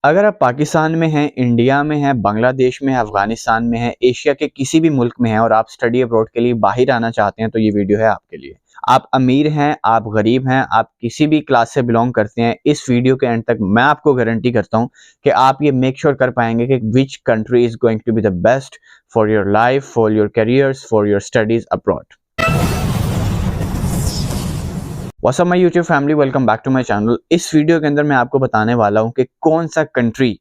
अगर आप पाकिस्तान में हैं, इंडिया में हैं, बांग्लादेश में हैं, अफ़गानिस्तान में हैं, एशिया के किसी भी मुल्क में हैं और आप स्टडी अब्रॉड के लिए बाहर आना चाहते हैं तो ये वीडियो है आपके लिए। आप अमीर हैं, आप गरीब हैं, आप किसी भी क्लास से बिलॉन्ग करते हैं, इस वीडियो के एंड तक मैं आपको गारंटी करता हूँ कि आप ये मेक श्योर कर पाएँगे कि which country is going to be the best for your life, for your careers, for your studies abroad. What's up my YouTube family, welcome back to my channel. इस video के अंदर मैं आपको बताने वाला हूँ कि कौन सा कंट्री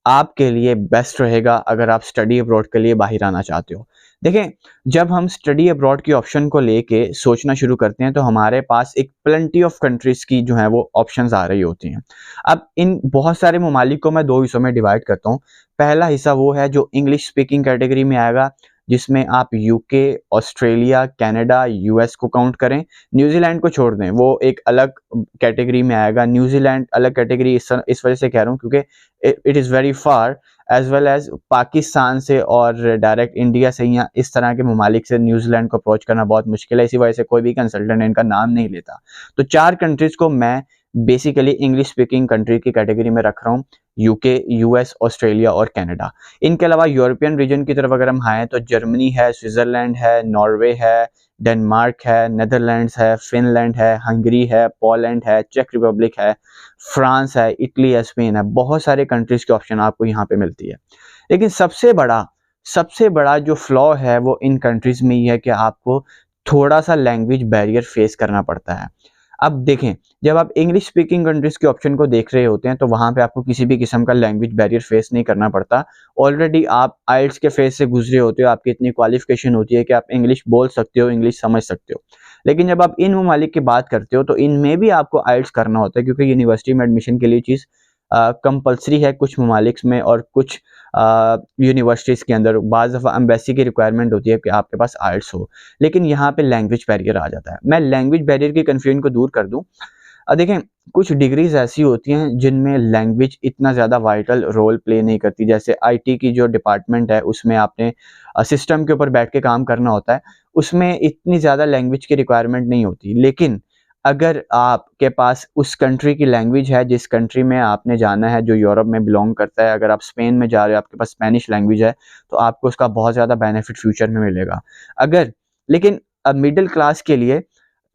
आपके लिए बेस्ट रहेगा अगर आप स्टडी अब्रॉड के लिए बाहर आना चाहते हो। देखें, जब हम स्टडी अब्रॉड की ऑप्शन को लेके सोचना शुरू करते हैं तो हमारे पास एक प्लेंटी ऑफ कंट्रीज की जो है वो ऑप्शंस आ रही होती हैं। अब इन बहुत सारे ममालिक को मैं दो हिस्सों में डिवाइड करता हूँ। पहला हिस्सा वो है जो इंग्लिश स्पीकिंग कैटेगरी में आएगा, जिसमें आप यूके, ऑस्ट्रेलिया, कनाडा, यूएस को काउंट करें। न्यूजीलैंड को छोड़ दें, वो एक अलग कैटेगरी में आएगा। न्यूजीलैंड अलग कैटेगरी इस वजह से कह रहा हूँ क्योंकि it is very far, as well as Pakistan से और डायरेक्ट इंडिया से या इस तरह के ममालिक से न्यूजीलैंड को अप्रोच करना बहुत मुश्किल है। इसी वजह से कोई भी कंसल्टेंट इनका नाम नहीं लेता। तो चार कंट्रीज को मैं बेसिकली इंग्लिश स्पीकिंग कंट्री की कैटेगरी में रख रहा हूँ: यूके, यूएस, ऑस्ट्रेलिया और कनाडा। इनके अलावा यूरोपियन रीजन की तरफ अगर हम आएँ तो जर्मनी है, स्विट्जरलैंड है, नॉर्वे है, डेनमार्क है, नेदरलैंड्स है, फिनलैंड है, हंगरी है, पोलैंड है, चेक रिपब्लिक है, फ्रांस है, इटली है, स्पेन है। बहुत सारे कंट्रीज के ऑप्शन आपको यहाँ पे मिलती है। लेकिन सबसे बड़ा जो फ्लॉ है वो इन कंट्रीज में ही है कि आपको थोड़ा सा लैंग्वेज बैरियर फेस करना पड़ता है। अब देखें, जब आप इंग्लिश स्पीकिंग कंट्रीज के ऑप्शन को देख रहे होते हैं तो वहां पे आपको किसी भी किस्म का लैंग्वेज बैरियर फेस नहीं करना पड़ता। ऑलरेडी आप आइल्स के फेस से गुजरे होते हो, आपकी इतनी क्वालिफिकेशन होती है कि आप इंग्लिश बोल सकते हो, इंग्लिश समझ सकते हो। लेकिन जब आप इन ममालिक की बात करते हो तो इनमें भी आपको आइल्स करना होता है, क्योंकि यूनिवर्सिटी में एडमिशन के लिए चीज़ कंपलसरी है कुछ ममालिक में और कुछ यूनिवर्सिटीज़ के अंदर। बाज़ दफ़ा एम्बेसी की रिक्वायरमेंट होती है कि आपके पास आइल्स हो, लेकिन यहाँ पे लैंग्वेज बैरियर आ जाता है। मैं लैंग्वेज बैरियर की कन्फ्यूजन को दूर कर दूँ। देखें, कुछ डिग्रीज़ ऐसी होती हैं जिनमें लैंग्वेज इतना ज़्यादा वाइटल रोल प्ले नहीं करती। जैसे आईटी की जो डिपार्टमेंट है उसमें आपने सिस्टम के ऊपर बैठ के काम करना होता है, उसमें इतनी ज़्यादा लैंग्वेज की रिक्वायरमेंट नहीं होती। लेकिन अगर आपके पास उस कंट्री की लैंग्वेज है जिस कंट्री में आपने जाना है, जो यूरोप में बिलोंग करता है, अगर आप स्पेन में जा रहे हो, आपके पास स्पेनिश लैंग्वेज है, तो आपको उसका बहुत ज़्यादा बेनिफिट फ्यूचर में मिलेगा। अगर लेकिन मिडिल क्लास के लिए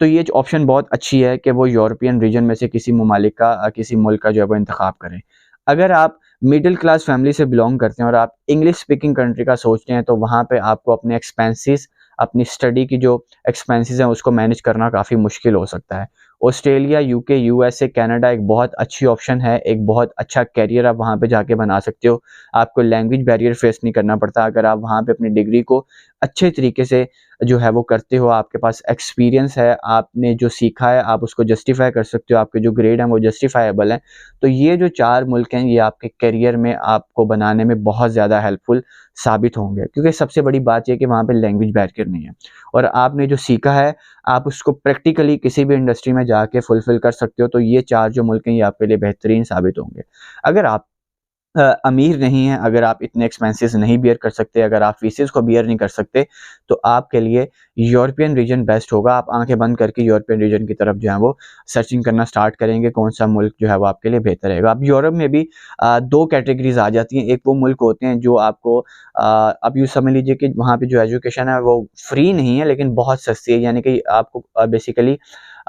तो ये ऑप्शन बहुत अच्छी है कि वो यूरोपियन रीजन में से किसी ममालिक का किसी मुल्क का जो है वो इंतखाब करें। अगर आप मिडिल क्लास फैमिली से बिलोंग करते हैं और आप इंग्लिश स्पीकिंग कंट्री का सोचते हैं तो वहाँ पे आपको अपने एक्सपेंसेस, अपनी स्टडी की जो एक्सपेंसेस हैं उसको मैनेज करना काफ़ी मुश्किल हो सकता है। ऑस्ट्रेलिया, यूके, यूएसए, कनाडा एक बहुत अच्छी ऑप्शन है, एक बहुत अच्छा करियर आप वहाँ पे जाके बना सकते हो। आपको लैंग्वेज बैरियर फेस नहीं करना पड़ता। अगर आप वहाँ पे अपनी डिग्री को अच्छे तरीके से जो है वो करते हो, आपके पास एक्सपीरियंस है, आपने जो सीखा है आप उसको जस्टिफाई कर सकते हो, आपके जो ग्रेड हैं वो जस्टिफाएबल हैं, तो ये जो चार मुल्क हैं ये आपके करियर में आपको बनाने में बहुत ज़्यादा हेल्पफुल साबित होंगे। क्योंकि सबसे बड़ी बात यह कि वहाँ पे लैंग्वेज बैरियर नहीं है और आपने जो सीखा है आप उसको प्रैक्टिकली किसी भी इंडस्ट्री में जाके फुलफिल कर सकते हो। तो ये चार जो मुल्क हैं ये आपके लिए बेहतरीन साबित होंगे। अगर आप अमीर नहीं हैं, अगर आप इतने एक्सपेंसेस नहीं बियर कर सकते, अगर आप फीसेस को बियर नहीं कर सकते, तो आपके लिए यूरोपियन रीजन बेस्ट होगा। आप आंखें बंद करके यूरोपियन रीजन की तरफ जो है वो सर्चिंग करना स्टार्ट करेंगे, कौन सा मुल्क जो है वो आपके लिए बेहतर रहेगा। अब यूरोप में भी दो कैटेगरीज आ जाती हैं। एक वो मुल्क होते हैं जो आपको अब यूँ समझ लीजिए कि वहाँ पे जो एजुकेशन है वो फ्री नहीं है लेकिन बहुत सस्ती है, यानी कि आपको बेसिकली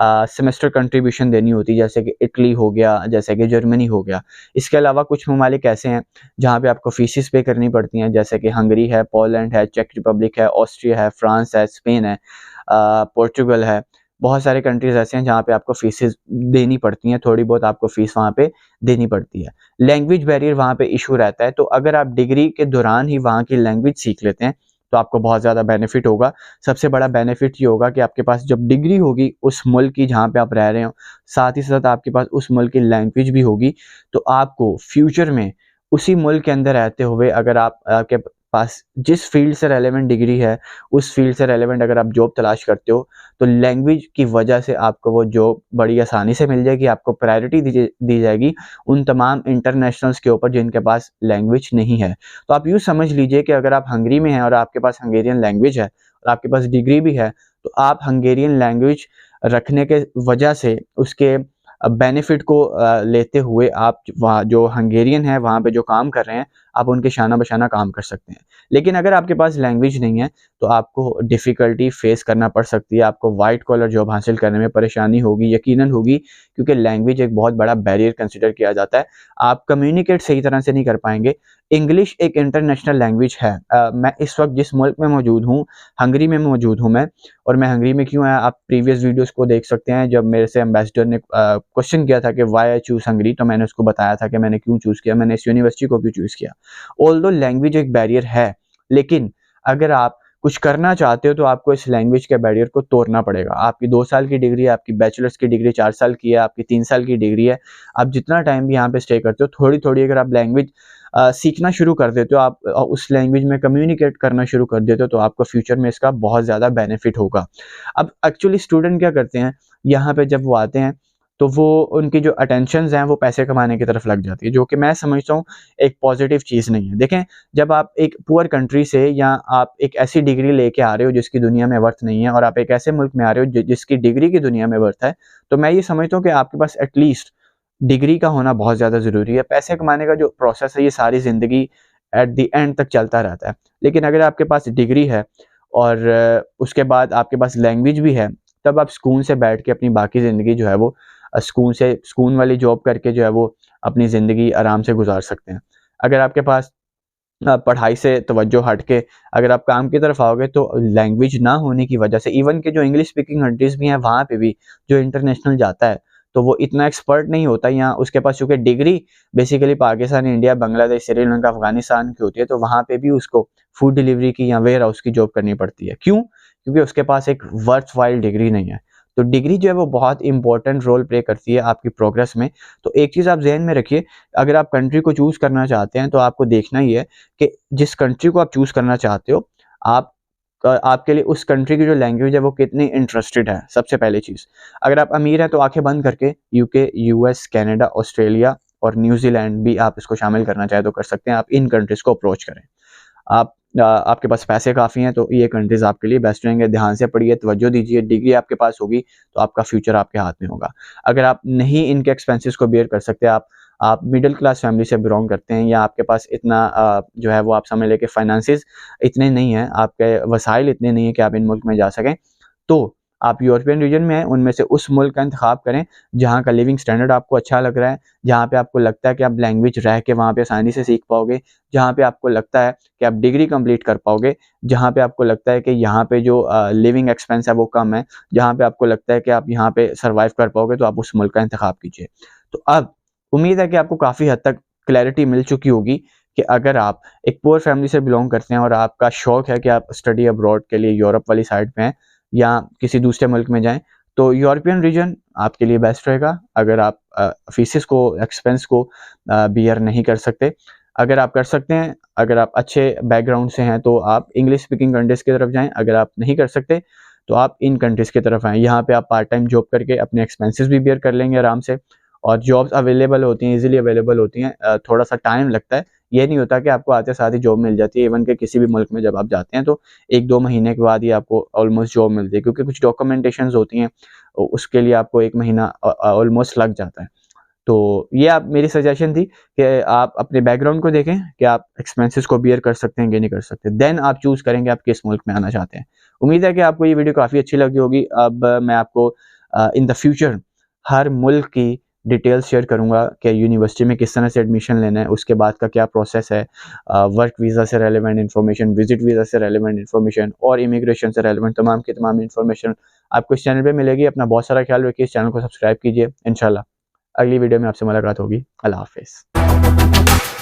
सेमेस्टर कंट्रीब्यूशन देनी होती है, जैसे कि इटली हो गया, जैसे कि जर्मनी हो गया। इसके अलावा कुछ ममालिक ऐसे हैं जहाँ पे आपको फीसिस पे करनी पड़ती हैं, जैसे कि हंगरी है, पोलैंड है, चेक रिपब्लिक है, ऑस्ट्रिया है, फ्रांस है, स्पेन है, पोर्चुगल है। बहुत सारे कंट्रीज ऐसे हैं जहाँ पे आपको फीसिस देनी पड़ती हैं, थोड़ी बहुत आपको फीस वहाँ पे देनी पड़ती है। लैंग्वेज बैरियर वहाँ पे इशू रहता है, तो अगर आप डिग्री के दौरान ही वहाँ की लैंग्वेज सीख लेते हैं तो आपको बहुत ज़्यादा बेनिफिट होगा। सबसे बड़ा बेनिफिट ये होगा कि आपके पास जब डिग्री होगी उस मुल्क की जहाँ पे आप रह रहे हो, साथ ही साथ आपके पास उस मुल्क की लैंग्वेज भी होगी, तो आपको फ्यूचर में उसी मुल्क के अंदर रहते हुए अगर आपके पास जिस फील्ड से रेलेवेंट डिग्री है, उस फील्ड से रेलेवेंट अगर आप जॉब तलाश करते हो, तो लैंग्वेज की वजह से आपको वो जॉब बड़ी आसानी से मिल जाएगी। आपको प्रायोरिटी दी जाएगी उन तमाम इंटरनेशनल्स के ऊपर जिनके पास लैंग्वेज नहीं है। तो आप यूँ समझ लीजिए कि अगर आप हंगरी में हैं और आपके पास हंगेरियन लैंग्वेज है और आपके पास डिग्री भी है, तो आप हंगेरियन लैंग्वेज रखने के वजह से उसके बेनिफिट को लेते हुए आप वहाँ जो हंगेरियन है वहाँ पे जो काम कर रहे हैं आप उनके शाना बशाना काम कर सकते हैं। लेकिन अगर आपके पास लैंग्वेज नहीं है तो आपको डिफ़िकल्टी फेस करना पड़ सकती है, आपको वाइट कॉलर जॉब हासिल करने में परेशानी होगी, यकीनन होगी, क्योंकि लैंग्वेज एक बहुत बड़ा बैरियर कंसिडर किया जाता है। आप कम्युनिकेट सही तरह से नहीं कर पाएंगे। इंग्लिश एक इंटरनेशनल लैंग्वेज है। मैं इस वक्त जिस मुल्क में मौजूद हूँ, हंगरी में मौजूद हूँ मैं, और मैं हंगरी में क्यों आया आप प्रीवियस वीडियोस को देख सकते हैं। जब मेरे से एम्बेसडर ने क्वेश्चन किया था कि व्हाई आई चूज हंगरी, तो मैंने उसको बताया था कि मैंने क्यों चूज़ किया, मैंने इस यूनिवर्सिटी को क्यों चूज़ किया। ऑल्दो लैंग्वेज एक बैरियर है, लेकिन अगर आप कुछ करना चाहते हो तो आपको इस लैंग्वेज के बैरियर को तोड़ना पड़ेगा। आपकी 2 साल की डिग्री है, आपकी बैचलर्स की डिग्री 4 साल की है, आपकी 3 साल की डिग्री है। आप जितना टाइम भी यहाँ पे स्टे करते हो, थोड़ी-थोड़ी अगर आप लैंग्वेज सीखना शुरू कर देते हो, आप उस लैंग्वेज में कम्युनिकेट करना शुरू कर देते हो, तो आपको फ्यूचर में इसका बहुत ज़्यादा बेनिफिट होगा। अब एक्चुअली स्टूडेंट क्या करते हैं, यहाँ पे जब वो आते हैं तो वो उनकी जो अटेंशन्स हैं वो पैसे कमाने की तरफ लग जाती है, जो कि मैं समझता हूँ एक पॉजिटिव चीज़ नहीं है। देखें, जब आप एक पुअर कंट्री से या आप एक ऐसी डिग्री लेके आ रहे हो जिसकी दुनिया में वर्थ नहीं है, और आप एक ऐसे मुल्क में आ रहे हो जिसकी डिग्री की दुनिया में वर्थ है, तो मैं ये समझता हूँ कि आपके पास एटलीस्ट डिग्री का होना बहुत ज़्यादा ज़रूरी है। पैसे कमाने का जो प्रोसेस है ये सारी ज़िंदगी एट द एंड तक चलता रहता है। लेकिन अगर आपके पास डिग्री है और उसके बाद आपके पास लैंग्वेज भी है, तब आप सुकून से बैठ के अपनी बाकी ज़िंदगी जो है वो सुकून वाली जॉब करके जो है वो अपनी ज़िंदगी आराम से गुजार सकते हैं। अगर आपके पास पढ़ाई से तवज्जो हट के अगर आप काम की तरफ आओगे, तो लैंग्वेज ना होने की वजह से इवन के जो इंग्लिश स्पीकिंग कंट्रीज़ भी हैं वहाँ पे भी जो इंटरनेशनल जाता है तो वो इतना एक्सपर्ट नहीं होता। या उसके पास चूँकि degree basically Pakistan, India, Bangladesh, Sri Lanka, Afghanistan की होती है, तो वहाँ पे भी उसको फूड डिलीवरी की या वेयर हाउस की जॉब करनी पड़ती है। क्यों? क्योंकि उसके पास एक वर्थवाइल डिग्री नहीं है। तो डिग्री जो है वो बहुत इंपॉर्टेंट रोल प्ले करती है आपकी प्रोग्रेस में। तो एक चीज़ आप ज़हन में रखिए, अगर आप कंट्री को चूज़ करना चाहते हैं तो आपको देखना ही है कि जिस कंट्री को आप चूज़ करना चाहते हो, आप आपके लिए उस कंट्री की जो लैंग्वेज है वो कितनी इंटरेस्टेड है, सबसे पहली चीज़। अगर आप अमीर हैं तो आँखें बंद करके यूके, यूएस, कनाडा, ऑस्ट्रेलिया और न्यूज़ीलैंड भी आप इसको शामिल करना चाहें तो कर सकते हैं। आप इन कंट्रीज़ को अप्रोच करें। आप आपके पास पैसे काफ़ी हैं तो ये कंट्रीज़ आपके लिए बेस्ट रहेंगे। ध्यान से पढ़िए, तवज्जो दीजिए, डिग्री आपके पास होगी तो आपका फ्यूचर आपके हाथ में होगा। अगर आप नहीं इनके एक्सपेंसेस को बेयर कर सकते, आप मिडिल क्लास फैमिली से बिलोंग करते हैं, या आपके पास इतना जो है वो आप समझ लें कि फाइनेंसेस इतने नहीं हैं, आपके वसाइल इतने नहीं हैं कि आप इन मुल्क में जा सकें, तो आप यूरोपियन रीजन में हैं, उनमें से उस मुल्क का इंतखाब करें जहाँ का लिविंग स्टैंडर्ड आपको अच्छा लग रहा है, जहाँ पे आपको लगता है कि आप लैंग्वेज रह के वहाँ पे आसानी से सीख पाओगे, जहाँ पे आपको लगता है कि आप डिग्री कंप्लीट कर पाओगे, जहाँ पे आपको लगता है कि यहाँ पे जो लिविंग एक्सपेंस है वो कम है, जहाँ पे आपको लगता है कि आप यहाँ पे सर्वाइव कर पाओगे, तो आप उस मुल्क का इंतखाब कीजिए। तो अब उम्मीद है कि आपको काफ़ी हद तक क्लैरिटी मिल चुकी होगी कि अगर आप एक पुअर फैमिली से बिलोंग करते हैं और आपका शौक है कि आप स्टडी अब्रॉड के लिए यूरोप वाली साइड में हैं या किसी दूसरे मुल्क में जाएँ, तो यूरोपियन रीजन आपके लिए बेस्ट रहेगा। अगर आप फीसेस को, एक्सपेंस को बियर नहीं कर सकते। अगर आप कर सकते हैं, अगर आप अच्छे बैकग्राउंड से हैं, तो आप इंग्लिश स्पीकिंग कंट्रीज़ की तरफ जाएँ। अगर आप नहीं कर सकते, तो आप इन कंट्रीज़ की तरफ आएँ। यहाँ पे आप पार्ट टाइम जॉब करके अपने एक्सपेंसेस भी बियर कर लेंगे आराम से, और जॉब्स अवेलेबल होती हैं, ईज़िली अवेलेबल होती हैं। थोड़ा-सा टाइम लगता है। ये नहीं होता कि आपको आते साथ ही जॉब मिल जाती है। इवन कि किसी भी मुल्क में जब आप जाते हैं तो 1-2 महीने के बाद ही आपको ऑलमोस्ट जॉब मिलती है, क्योंकि कुछ डॉक्यूमेंटेशंस होती हैं, उसके लिए आपको 1 महीना ऑलमोस्ट लग जाता है। तो ये आप मेरी सजेशन थी कि आप अपने बैकग्राउंड को देखें कि आप एक्सपेंसेस को बियर कर सकते हैं कि नहीं कर सकते। देन आप चूज़ करेंगे आप किस मुल्क में आना चाहते हैं। उम्मीद है कि आपको ये वीडियो काफ़ी अच्छी लगी होगी। अब मैं आपको इन द फ्यूचर हर मुल्क की डिटेल्स शेयर करूँगा कि यूनिवर्सिटी में किस तरह से एडमिशन लेना है, उसके बाद का क्या प्रोसेस है, वर्क वीज़ा से रेलेवेंट इन्फॉर्मेशन, विज़िट वीज़ा से रेलेवेंट इन्फॉर्मेशन और इमिग्रेशन से रेलेवेंट तमाम की तमाम इन्फॉर्मेशन आपको इस चैनल पे मिलेगी। अपना बहुत सारा ख्याल रखिए, इस चैनल को सब्सक्राइब कीजिए। इंशाल्लाह अगली वीडियो में आपसे मुलाकात होगी। अल्लाह हाफ़िज़।